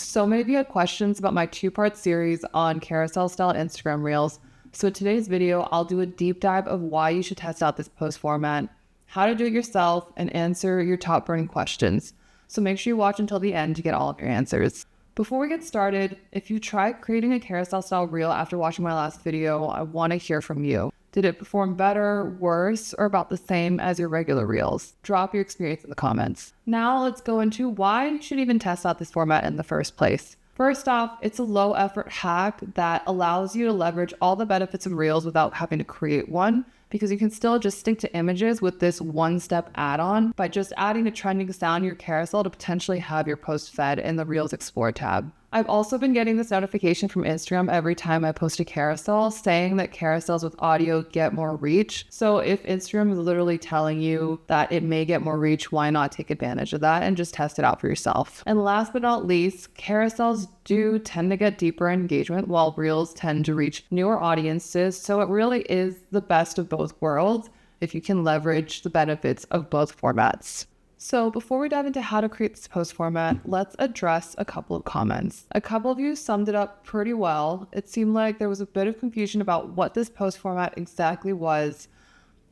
So many of you had questions about my two-part series on carousel-style Instagram Reels. So in today's video, I'll do a deep dive of why you should test out this post format, how to do it yourself, and answer your top burning questions. So make sure you watch until the end to get all of your answers. Before we get started, if you tried creating a carousel-style reel after watching my last video, I want to hear from you. Did it perform better, worse, or about the same as your regular reels? Drop your experience in the comments. Now let's go into why you should even test out this format in the first place. First off, it's a low effort hack that allows you to leverage all the benefits of reels without having to create one, because you can still just stick to images with this one-step add-on by just adding a trending sound in your carousel to potentially have your post fed in the Reels Explore tab. I've also been getting this notification from Instagram every time I post a carousel saying that carousels with audio get more reach. So if Instagram is literally telling you that it may get more reach, why not take advantage of that and just test it out for yourself? And last but not least, carousels do tend to get deeper engagement while reels tend to reach newer audiences. So it really is the best of both worlds if you can leverage the benefits of both formats. So before we dive into how to create this post format, let's address a couple of comments. A couple of you summed it up pretty well. It seemed like there was a bit of confusion about what this post format exactly was.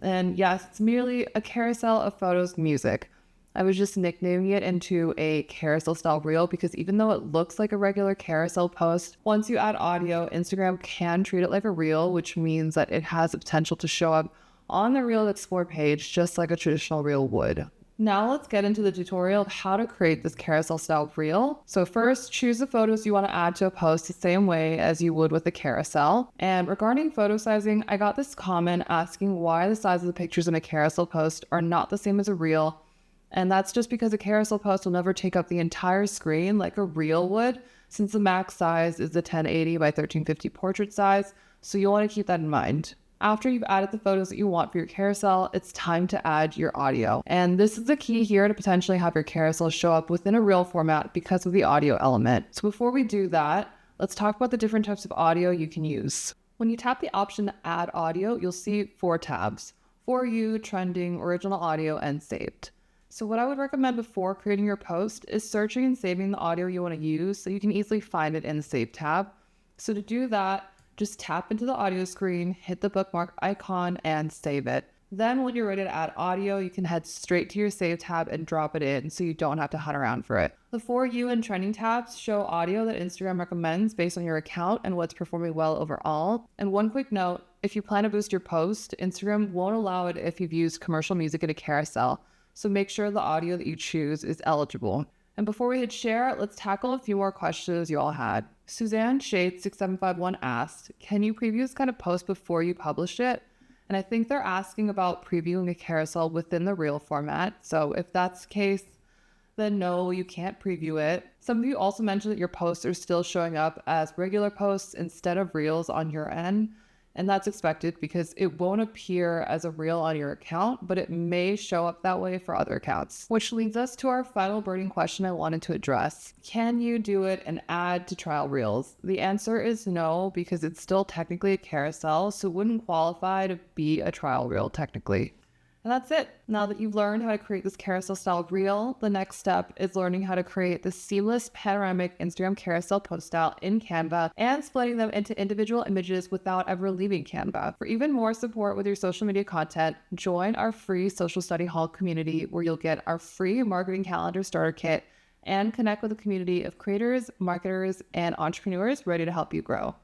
And yes, it's merely a carousel of photos and music. I was just nicknaming it into a carousel style reel because even though it looks like a regular carousel post, once you add audio, Instagram can treat it like a reel, which means that it has the potential to show up on the Reel Explore page just like a traditional reel would. Now let's get into the tutorial of how to create this carousel style reel. So first, choose the photos you want to add to a post the same way as you would with a carousel. And regarding photo sizing, I got this comment asking why the size of the pictures in a carousel post are not the same as a reel. And that's just because a carousel post will never take up the entire screen like a reel would, since the max size is the 1080 by 1350 portrait size. So you'll want to keep that in mind. After you've added the photos that you want for your carousel, it's time to add your audio. And this is the key here to potentially have your carousel show up within a reel format because of the audio element. So before we do that, let's talk about the different types of audio you can use. When you tap the option to add audio, you'll see 4 tabs: For You, Trending, Original Audio, and Saved. So what I would recommend before creating your post is searching and saving the audio you want to use so you can easily find it in the Save tab. So to do that, just tap into the audio screen, hit the bookmark icon, and save it. Then when you're ready to add audio, you can head straight to your Save tab and drop it in so you don't have to hunt around for it. The For You and Trending tabs show audio that Instagram recommends based on your account and what's performing well overall. And one quick note, if you plan to boost your post, Instagram won't allow it if you've used commercial music in a carousel. So make sure the audio that you choose is eligible. And before we hit share, let's tackle a few more questions you all had. Suzanne Shade 6751 asked, can you preview this kind of post before you publish it? And I think they're asking about previewing a carousel within the reel format. So if that's the case, then no, you can't preview it. Some of you also mentioned that your posts are still showing up as regular posts instead of reels on your end. And that's expected because it won't appear as a reel on your account, but it may show up that way for other accounts. Which leads us to our final burning question I wanted to address. Can you do it and add to trial reels? The answer is no, because it's still technically a carousel, so it wouldn't qualify to be a trial reel technically. And that's it. Now that you've learned how to create this carousel style reel, the next step is learning how to create the seamless panoramic Instagram carousel post style in Canva and splitting them into individual images without ever leaving Canva. For even more support with your social media content, join our free social study hall community where you'll get our free marketing calendar starter kit and connect with a community of creators, marketers, and entrepreneurs ready to help you grow.